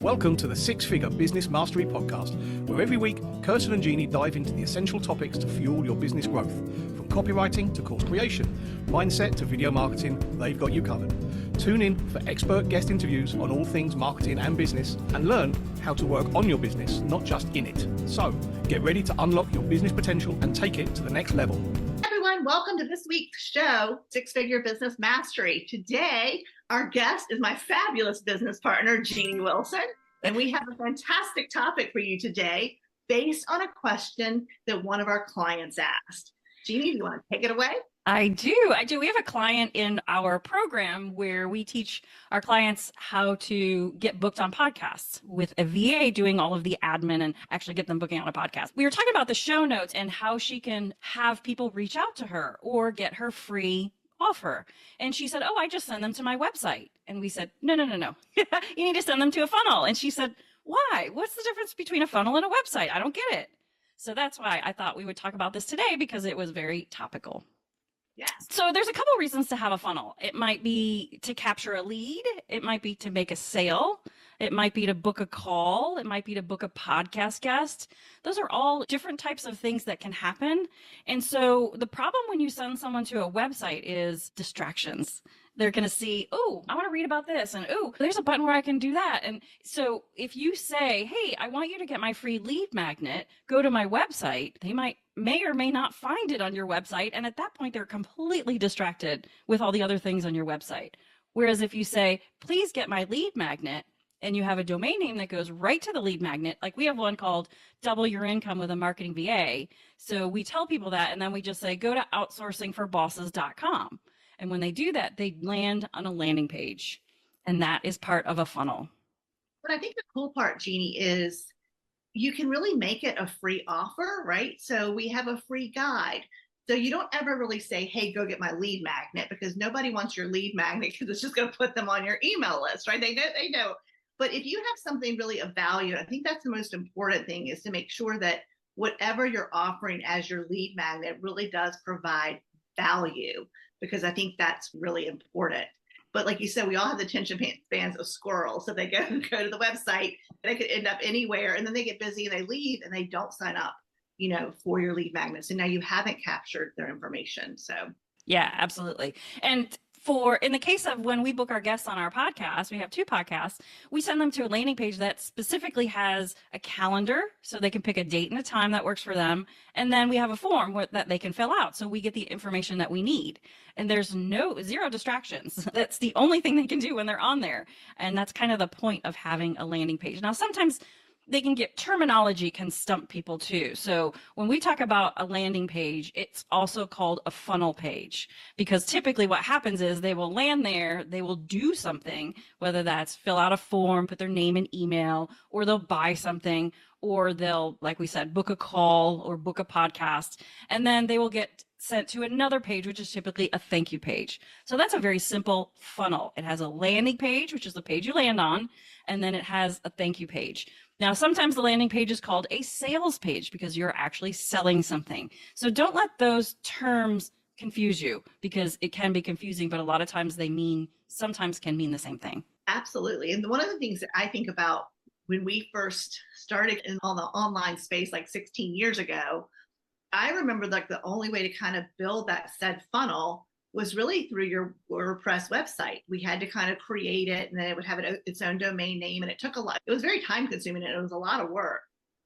Welcome to the Six Figure Business Mastery Podcast, where every week, Kirsten and Jeanne dive into the essential topics to fuel your business growth. From copywriting to course creation, mindset to video marketing, they've got you covered. Tune in for expert guest interviews on all things marketing and business, and learn how to work on your business, not just in it. So, get ready to unlock your business potential and take it to the next level. Everyone, welcome to this week's show, Six Figure Business Mastery. Today, our guest is my fabulous business partner, Jeanne Willson, and we have a fantastic topic for you today based on a question that one of our clients asked. Jeanne, do you want to take it away? I do. We have a client in our program where we teach our clients how to get booked on podcasts with a VA doing all of the admin and actually get them booking on a podcast. We were talking about the show notes and how she can have people reach out to her or get her free offer. And she said, I just send them to my website. And we said, no. You need to send them to a funnel. And she said, why? What's the difference between a funnel and a website? I don't get it. So that's why I thought we would talk about this today, because it was very topical. Yes. So there's a couple reasons to have a funnel. It might be to capture a lead. It might be to make a sale. It might be to book a call. It might be to book a podcast guest. Those are all different types of things that can happen. And so the problem when you send someone to a website is distractions. They're going to see, I want to read about this. And, there's a button where I can do that. And so if you say, hey, I want you to get my free lead magnet, go to my website, they may or may not find it on your website. And at that point, they're completely distracted with all the other things on your website. Whereas if you say, please get my lead magnet, and you have a domain name that goes right to the lead magnet, like we have one called Double Your Income with a Marketing VA. So we tell people that, and then we just say, go to outsourcingforbosses.com. And when they do that, they land on a landing page, and that is part of a funnel. But I think the cool part, Jeanne, is you can really make it a free offer, right? So we have a free guide. So you don't ever really say, hey, go get my lead magnet, because nobody wants your lead magnet because it's just going to put them on your email list, right? They know. But if you have something really of value, I think that's the most important thing, is to make sure that whatever you're offering as your lead magnet really does provide value, because I think that's really important. But like you said, we all have the attention spans of squirrels. So they go to the website, they could end up anywhere, and then they get busy and they leave and they don't sign up, for your lead magnet. So now you haven't captured their information. So yeah, absolutely. And in the case of when we book our guests on our podcast, we have 2 podcasts, we send them to a landing page that specifically has a calendar so they can pick a date and a time that works for them. And then we have a form that they can fill out. So we get the information that we need. And there's zero distractions. That's the only thing they can do when they're on there. And that's kind of the point of having a landing page. Now, sometimes terminology can stump people too. So when we talk about a landing page, it's also called a funnel page, because typically what happens is they will land there, they will do something, whether that's fill out a form, put their name and email, or they'll buy something, or they'll, like we said, book a call or book a podcast, and then they will get sent to another page, which is typically a thank you page. So that's a very simple funnel. It has a landing page, which is the page you land on, and then it has a thank you page. Now, sometimes the landing page is called a sales page because you're actually selling something. So don't let those terms confuse you, because it can be confusing, but a lot of times sometimes can mean the same thing. absolutely. And one of the things that I think about when we first started in all the online space, like 16 years ago, I remember like the only way to kind of build that said funnel was really through your WordPress website. We had to kind of create it, and then it would have its own domain name, and it took a lot. It was very time consuming, and it was a lot of work.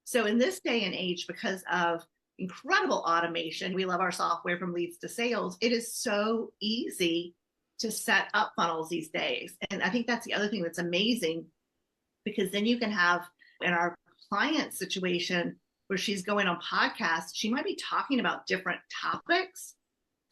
So in this day and age, because of incredible automation, we love our software from leads to sales. It is so easy to set up funnels these days. And I think that's the other thing that's amazing, because then you can have, in our client situation where she's going on podcasts, she might be talking about different topics.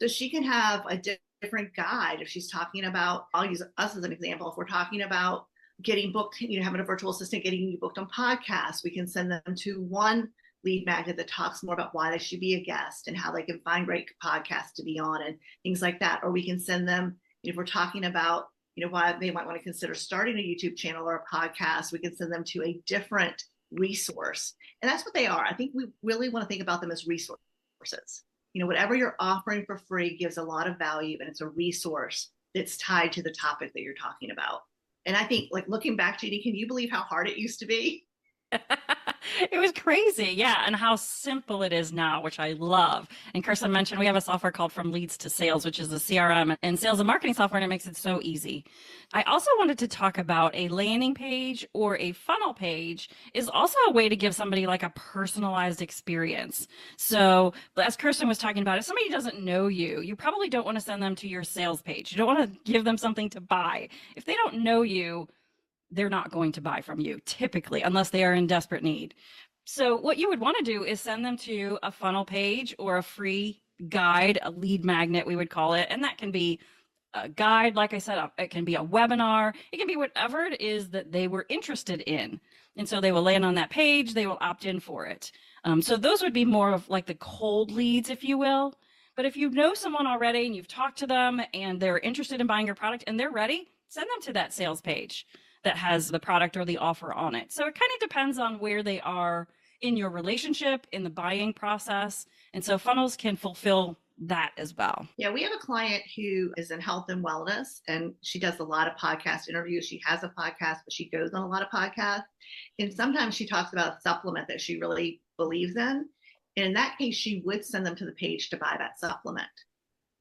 So she can have a different guide. If she's talking about, I'll use us as an example. If we're talking about getting booked, having a virtual assistant getting you booked on podcasts, we can send them to one lead magnet that talks more about why they should be a guest and how they can find great podcasts to be on and things like that. Or we can send them, if we're talking about, why they might want to consider starting a YouTube channel or a podcast, we can send them to a different resource. And that's what they are. I think we really want to think about them as resources. Whatever you're offering for free gives a lot of value, and it's a resource that's tied to the topic that you're talking about. And I think, like, looking back, Jeanne, can you believe how hard it used to be? It was crazy. Yeah. And how simple it is now, which I love. And Kirsten mentioned we have a software called From Leads to Sales, which is a CRM and sales and marketing software, and it makes it so easy. I also wanted to talk about a landing page or a funnel page is also a way to give somebody like a personalized experience. So as Kirsten was talking about, if somebody doesn't know you, you probably don't want to send them to your sales page. You don't want to give them something to buy. If they don't know you, they're not going to buy from you typically, unless they are in desperate need. So what you would want to do is send them to a funnel page or a free guide, a lead magnet, we would call it. And that can be a guide, like I said, it can be a webinar, it can be whatever it is that they were interested in. And so they will land on that page, they will opt in for it. So those would be more of like the cold leads, if you will. But if you know someone already and you've talked to them and they're interested in buying your product and they're ready, send them to that sales page that has the product or the offer on it. So it kind of depends on where they are in your relationship, in the buying process. And so funnels can fulfill that as well. Yeah, we have a client who is in health and wellness, and she does a lot of podcast interviews. She has a podcast, but she goes on a lot of podcasts. And sometimes she talks about a supplement that she really believes in. And in that case, she would send them to the page to buy that supplement.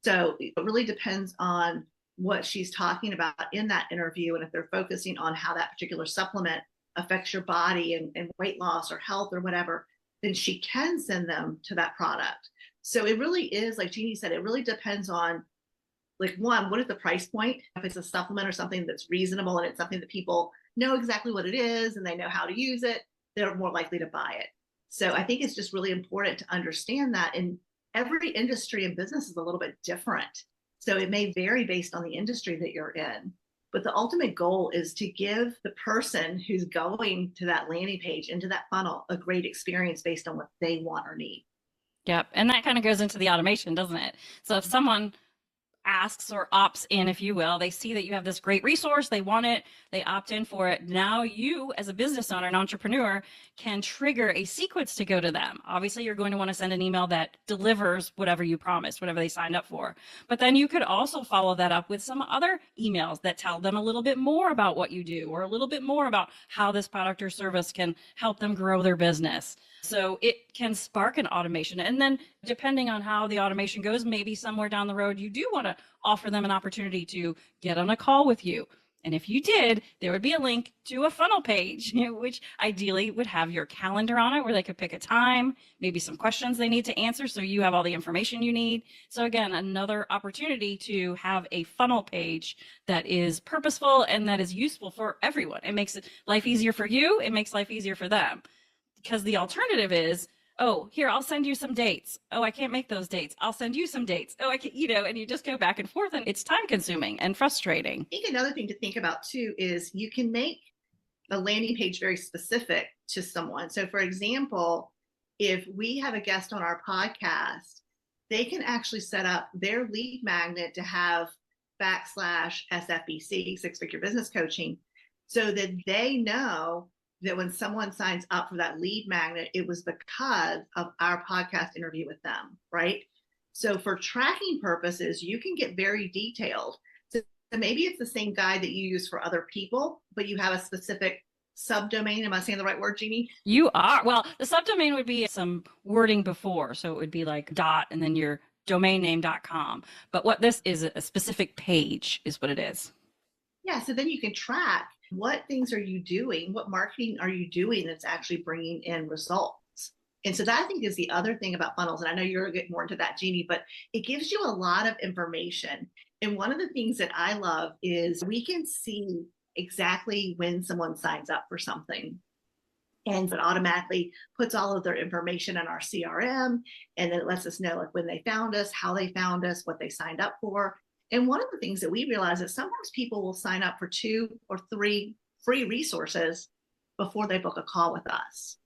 So it really depends on what she's talking about in that interview, and if they're focusing on how that particular supplement affects your body and weight loss or health or whatever, then she can send them to that product. So it really is, like Jeanne said, it really depends on, like, one, what is the price point? If it's a supplement or something that's reasonable and it's something that people know exactly what it is and they know how to use it, they're more likely to buy it. So I think it's just really important to understand that. And every industry and business is a little bit different. So it may vary based on the industry that you're in. But the ultimate goal is to give the person who's going to that landing page, into that funnel, a great experience based on what they want or need. Yep. And that kind of goes into the automation, doesn't it? So if someone asks or opts in, if you will, they see that you have this great resource, they want it, they opt in for it. Now you, as a business owner, an entrepreneur, can trigger a sequence to go to them. Obviously, you're going to want to send an email that delivers whatever you promised, whatever they signed up for. But then you could also follow that up with some other emails that tell them a little bit more about what you do, or a little bit more about how this product or service can help them grow their business. So it can spark an automation. And then depending on how the automation goes, maybe somewhere down the road, you do want to offer them an opportunity to get on a call with you. And if you did, there would be a link to a funnel page, which ideally would have your calendar on it, where they could pick a time, maybe some questions they need to answer, so you have all the information you need. So again, another opportunity to have a funnel page that is purposeful and that is useful for everyone. It makes life easier for you. It makes life easier for them. Because the alternative is, oh, here, I'll send you some dates. Oh, I can't make those dates. I'll send you some dates. Oh, I can't, and you just go back and forth, and it's time consuming and frustrating. I think another thing to think about too is you can make a landing page very specific to someone. So for example, if we have a guest on our podcast, they can actually set up their lead magnet to have /SFBC, Six Figure Business Coaching, so that they know that when someone signs up for that lead magnet, it was because of our podcast interview with them, right? So for tracking purposes, you can get very detailed. So maybe it's the same guide that you use for other people, but you have a specific subdomain. Am I saying the right word, Jeanne? You are. Well, the subdomain would be some wording before. So it would be like dot and then your domain name.com. But what this is, a specific page is what it is. Yeah. So then you can track, what things are you doing? What marketing are you doing that's actually bringing in results? And so that, I think, is the other thing about funnels. And I know you're getting more into that, Jeanne, but it gives you a lot of information. And one of the things that I love is we can see exactly when someone signs up for something. And it automatically puts all of their information in our CRM. And then it lets us know, like, when they found us, how they found us, what they signed up for. And one of the things that we realize is sometimes people will sign up for 2 or 3 free resources before they book a call with us.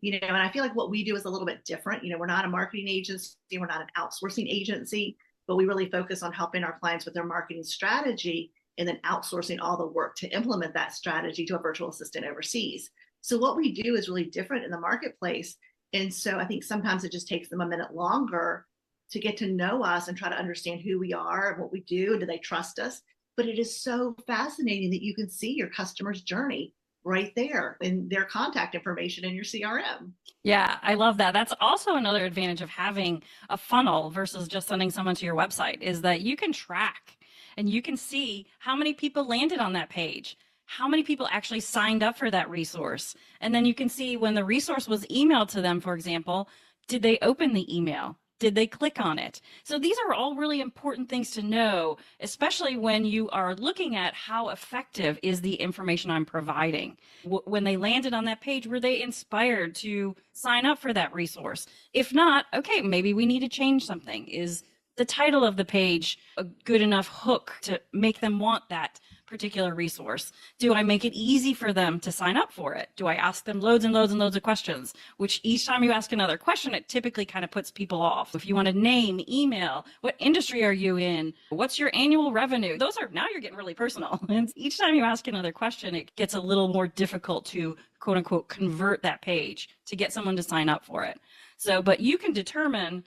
And I feel like what we do is a little bit different. We're not a marketing agency, we're not an outsourcing agency, but we really focus on helping our clients with their marketing strategy and then outsourcing all the work to implement that strategy to a virtual assistant overseas. So what we do is really different in the marketplace. And so I think sometimes it just takes them a minute longer to get to know us and try to understand who we are and what we do. Do they trust us? but it is so fascinating that you can see your customer's journey right there in their contact information in your CRM. Yeah, I love that. That's also another advantage of having a funnel versus just sending someone to your website is that you can track and you can see how many people landed on that page, how many people actually signed up for that resource. And then you can see when the resource was emailed to them, for example, did they open the email? Did they click on it? So these are all really important things to know, especially when you are looking at how effective is the information I'm providing. When they landed on that page, were they inspired to sign up for that resource? If not, okay, maybe we need to change something. Is the title of the page a good enough hook to make them want that particular resource? Do I make it easy for them to sign up for it? Do I ask them loads and loads and loads of questions, which each time you ask another question, it typically kind of puts people off. If you want a name, email, what industry are you in? What's your annual revenue? Those are, now you're getting really personal. And each time you ask another question, it gets a little more difficult to quote unquote convert that page to get someone to sign up for it. So, but you can determine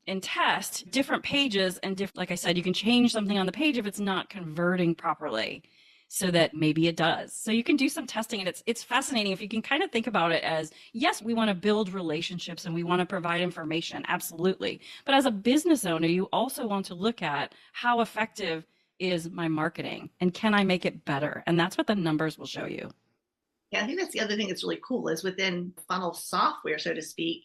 and test different pages and like I said, you can change something on the page if it's not converting properly so that maybe it does. So you can do some testing, and it's fascinating if you can kind of think about it as, yes, we want to build relationships and we want to provide information. Absolutely. But as a business owner, you also want to look at how effective is my marketing and can I make it better? And that's what the numbers will show you. Yeah, I think that's the other thing that's really cool is within funnel software, so to speak,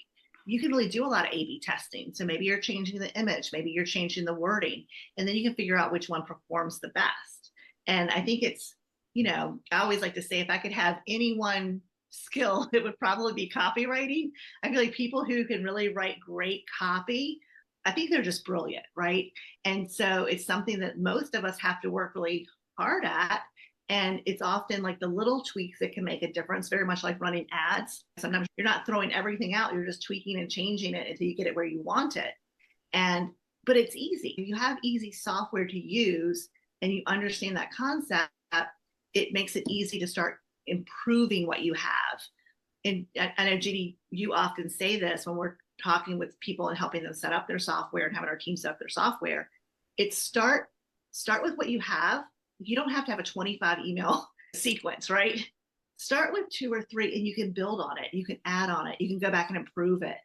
you can really do a lot of A/B testing. So maybe you're changing the image, maybe you're changing the wording, and then you can figure out which one performs the best. And I think it's, I always like to say, if I could have any one skill, it would probably be copywriting. I feel like people who can really write great copy, I think they're just brilliant, right? And so it's something that most of us have to work really hard at. And it's often like the little tweaks that can make a difference, very much like running ads. Sometimes you're not throwing everything out, you're just tweaking and changing it until you get it where you want it. But it's easy. If you have easy software to use and you understand that concept, it makes it easy to start improving what you have. And I know, Jeanne, you often say this when we're talking with people and helping them set up their software and having our team set up their software. It's start with what you have. You don't have to have a 25 email sequence, right? Start with 2 or 3 and you can build on it. You can add on it. You can go back and improve it.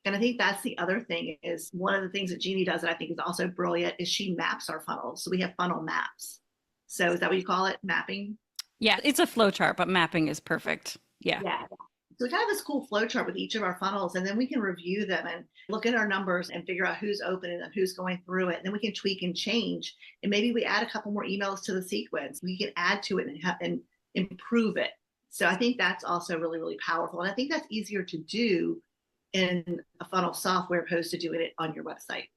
And I think that's the other thing is one of the things that Jeanne does that I think is also brilliant is she maps our funnels. So we have funnel maps. So is that what you call it? Mapping? Yeah, it's a flow chart, but mapping is perfect. Yeah. So we kind of have this cool flow chart with each of our funnels, and then we can review them and look at our numbers and figure out who's open and who's going through it. And then we can tweak and change. And maybe we add a couple more emails to the sequence. We can add to it and improve it. So I think that's also really, really powerful. And I think that's easier to do in a funnel software opposed to doing it on your website.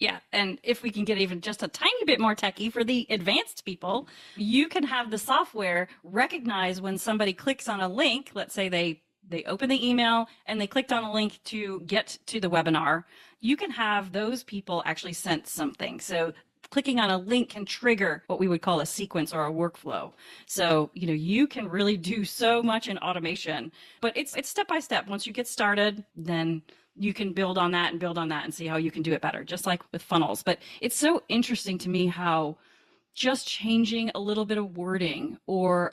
Yeah. And if we can get even just a tiny bit more techie for the advanced people, you can have the software recognize when somebody clicks on a link. Let's say they open the email and they clicked on a link to get to the webinar. You can have those people actually sense something. So clicking on a link can trigger what we would call a sequence or a workflow. So, you can really do so much in automation, but it's step by step. Once you get started, then you can build on that and see how you can do it better, just like with funnels. But it's so interesting to me how just changing a little bit of wording or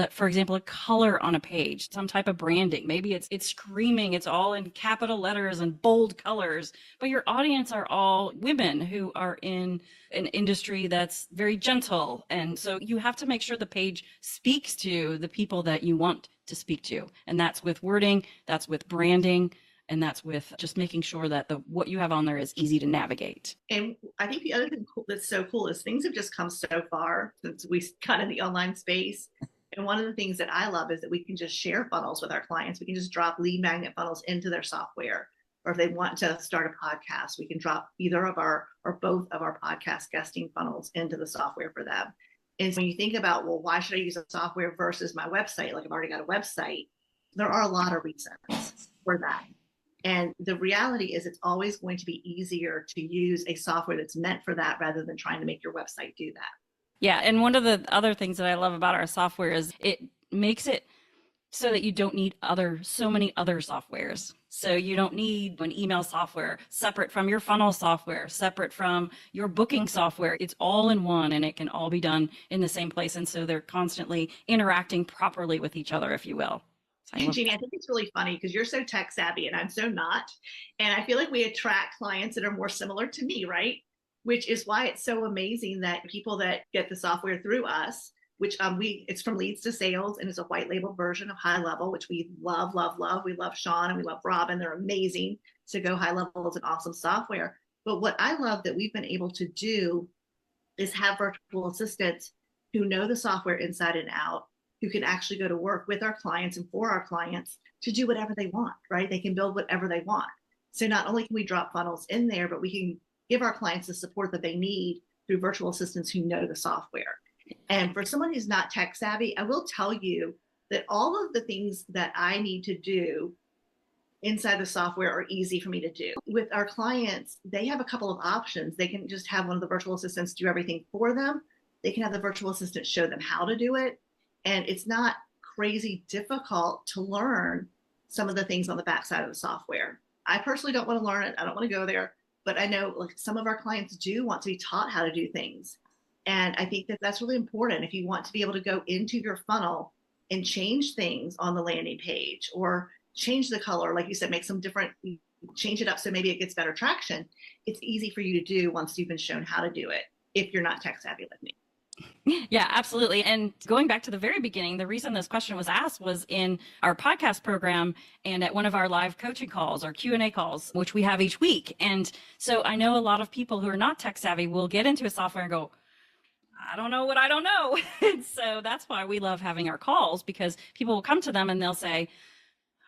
for example, a color on a page, some type of branding. Maybe it's screaming, it's all in capital letters and bold colors, but your audience are all women who are in an industry that's very gentle. And so you have to make sure the page speaks to the people that you want to speak to. And that's with wording, that's with branding, and that's with just making sure that what you have on there is easy to navigate. And I think the other thing that's so cool is things have just come so far since we got in the online space. And one of the things that I love is that we can just share funnels with our clients. We can just drop lead magnet funnels into their software. Or if they want to start a podcast, we can drop either of our or both of our podcast guesting funnels into the software for them. And when you think about, well, why should I use a software versus my website? Like I've already got a website. There are a lot of reasons for that. And the reality is it's always going to be easier to use a software that's meant for that rather than trying to make your website do that. Yeah. And one of the other things that I love about our software is it makes it so that you don't need so many other softwares. So you don't need an email software separate from your funnel software, separate from your booking software. It's all in one and it can all be done in the same place. And so they're constantly interacting properly with each other, if you will. Jeanne, I think it's really funny because you're so tech savvy and I'm so not. And I feel like we attract clients that are more similar to me, right? Which is why it's so amazing that people that get the software through us, which it's from leads to sales and it's a white label version of high level, which we love, love, love. We love Sean and we love Robin. They're amazing. To go high level is an awesome software. But what I love that we've been able to do is have virtual assistants who know the software inside and out, who can actually go to work with our clients and for our clients to do whatever they want, right? They can build whatever they want. So not only can we drop funnels in there, but we can give our clients the support that they need through virtual assistants who know the software. And for someone who's not tech savvy, I will tell you that all of the things that I need to do inside the software are easy for me to do. With our clients, they have a couple of options. They can just have one of the virtual assistants do everything for them. They can have the virtual assistant show them how to do it. And it's not crazy difficult to learn some of the things on the backside of the software. I personally don't want to learn it. I don't want to go there. But I know like some of our clients do want to be taught how to do things. And I think that that's really important. If you want to be able to go into your funnel and change things on the landing page or change the color, like you said, make some different, change it up so maybe it gets better traction. It's easy for you to do once you've been shown how to do it if you're not tech savvy like me. Yeah, absolutely. And going back to the very beginning, the reason this question was asked was in our podcast program and at one of our live coaching calls or Q&A calls, which we have each week. And so I know a lot of people who are not tech savvy will get into a software and go, I don't know what I don't know. And so that's why we love having our calls, because people will come to them and they'll say,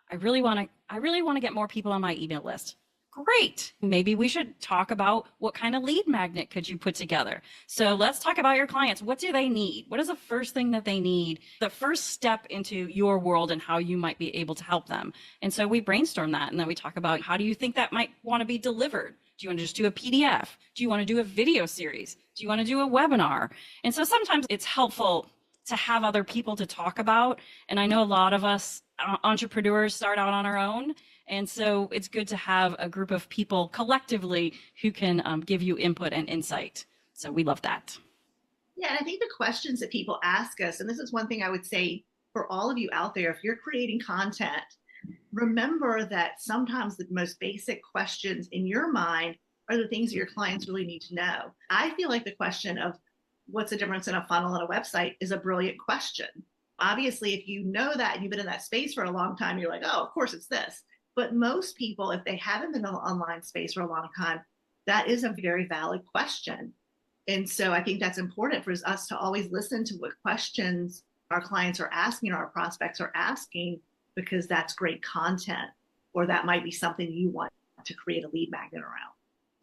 I really want to get more people on my email list. Great. Maybe we should talk about what kind of lead magnet could you put together. So let's talk about your clients. What do they need? What is the first thing that they need? The first step into your world and how you might be able to help them. And so we brainstorm that. And then we talk about how do you think that might want to be delivered? Do you want to just do a PDF? Do you want to do a video series? Do you want to do a webinar? And so sometimes it's helpful to have other people to talk about. And I know a lot of us entrepreneurs start out on our own. And so it's good to have a group of people collectively who can give you input and insight. So we love that. Yeah, and I think the questions that people ask us, and this is one thing I would say for all of you out there, if you're creating content, remember that sometimes the most basic questions in your mind are the things that your clients really need to know. I feel like the question of what's the difference in a funnel and a website is a brilliant question. Obviously, if you know that and you've been in that space for a long time, you're like, oh, of course it's this. But most people, if they haven't been in the online space for a long time, that is a very valid question. And so I think that's important for us to always listen to what questions our clients are asking, or our prospects are asking, because that's great content, or that might be something you want to create a lead magnet around.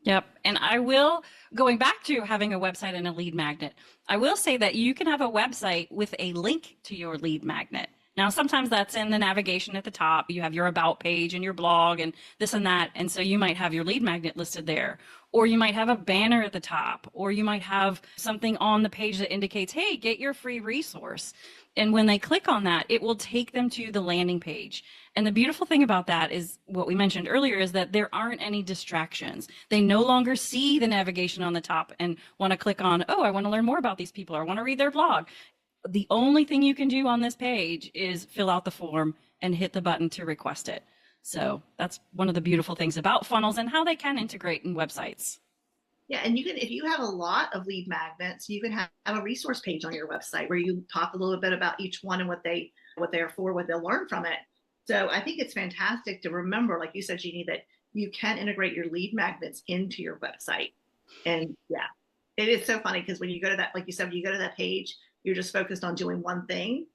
Yep. And I will, going back to having a website and a lead magnet, I will say that you can have a website with a link to your lead magnet. Now, sometimes that's in the navigation at the top. You have your about page and your blog and this and that. And so you might have your lead magnet listed there, or you might have a banner at the top, or you might have something on the page that indicates, hey, get your free resource. And when they click on that, it will take them to the landing page. And the beautiful thing about that is what we mentioned earlier is that there aren't any distractions. They no longer see the navigation on the top and want to click on, oh, I want to learn more about these people, or I want to read their blog. The only thing you can do on this page is fill out the form and hit the button to request it. So that's one of the beautiful things about funnels and how they can integrate in websites. Yeah, and you can, if you have a lot of lead magnets, you can have a resource page on your website where you talk a little bit about each one and what they're for, what they'll learn from it. So I think it's fantastic to remember, like you said, Jeanne, that you can integrate your lead magnets into your website. And yeah, it is so funny because when you go to that, like you said, when you go to that page, you're just focused on doing one thing.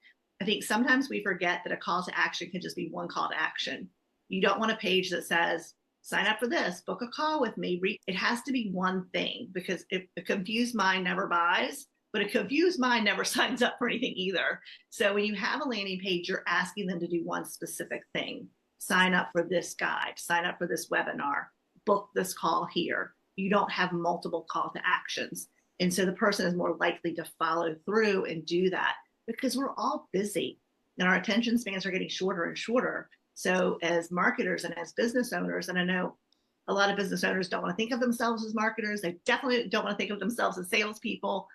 I think sometimes we forget that a call to action can just be one call to action. You don't want a page that says, sign up for this, book a call with me. It has to be one thing, because if a confused mind never buys, but a confused mind never signs up for anything either. So when you have a landing page, you're asking them to do one specific thing. Sign up for this guide, sign up for this webinar, book this call here. You don't have multiple call to actions. And so the person is more likely to follow through and do that, because we're all busy. and our attention spans are getting shorter and shorter. So as marketers and as business owners, and I know a lot of business owners don't want to think of themselves as marketers. They definitely don't want to think of themselves as salespeople,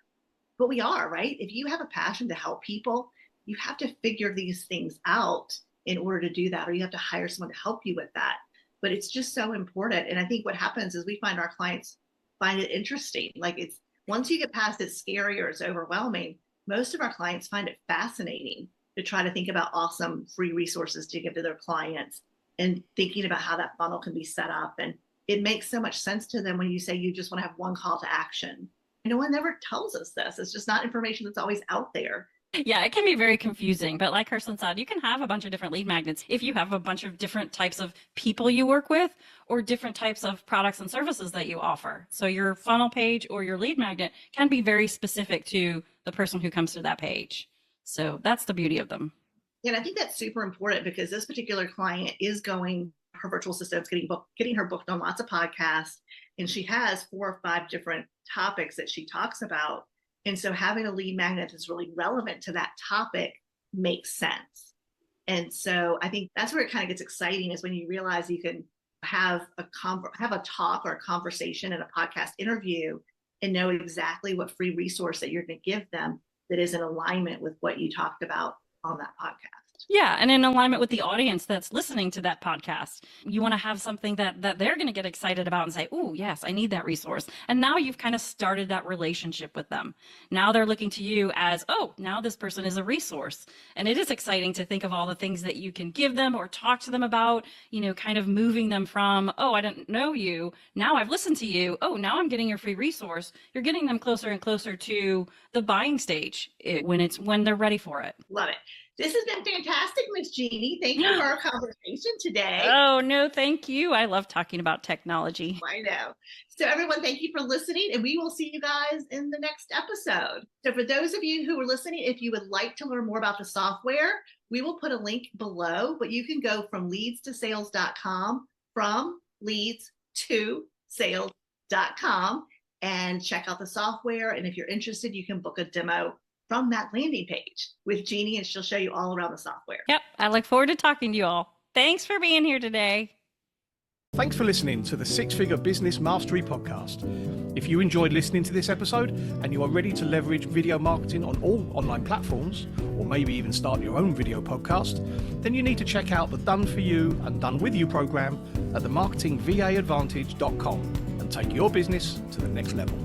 but we are, right? If you have a passion to help people, you have to figure these things out in order to do that, or you have to hire someone to help you with that. But it's just so important. And I think what happens is we find our clients find it interesting. Like, it's once you get past it's scary or it's overwhelming, most of our clients find it fascinating to try to think about awesome free resources to give to their clients and thinking about how that funnel can be set up. And it makes so much sense to them when you say you just want to have one call to action. No one ever tells us this. It's just not information that's always out there. Yeah, it can be very confusing, but like Kirsten said, you can have a bunch of different lead magnets if you have a bunch of different types of people you work with or different types of products and services that you offer. So your funnel page or your lead magnet can be very specific to the person who comes to that page. So that's the beauty of them. And I think that's super important because this particular client is going, her virtual assistant's getting her booked on lots of podcasts, and she has 4 or 5 different topics that she talks about. And so having a lead magnet that's really relevant to that topic makes sense. And so I think that's where it kind of gets exciting, is when you realize you can have a talk or a conversation in a podcast interview and know exactly what free resource that you're going to give them that is in alignment with what you talked about on that podcast. Yeah, and in alignment with the audience that's listening to that podcast. You want to have something that they're going to get excited about and say, oh, yes, I need that resource. And now you've kind of started that relationship with them. Now they're looking to you as, oh, now this person is a resource. And it is exciting to think of all the things that you can give them or talk to them about, kind of moving them from, oh, I didn't know you. Now I've listened to you. Oh, now I'm getting your free resource. You're getting them closer and closer to the buying stage when they're ready for it. Love it. This has been fantastic, Miss Jeanne. Thank you for our conversation today. Oh, no, thank you. I love talking about technology. I know. So everyone, thank you for listening, and we will see you guys in the next episode. So for those of you who are listening, if you would like to learn more about the software, we will put a link below, but you can go from leads2sales.com, and check out the software. And if you're interested, you can book a demo from that landing page with Jeanne, and she'll show you all around the software. Yep. I look forward to talking to you all. Thanks for being here today. Thanks for listening to the Six Figure Business Mastery Podcast. If you enjoyed listening to this episode and you are ready to leverage video marketing on all online platforms, or maybe even start your own video podcast, then you need to check out the Done For You and Done With You program at themarketingvaadvantage.com and take your business to the next level.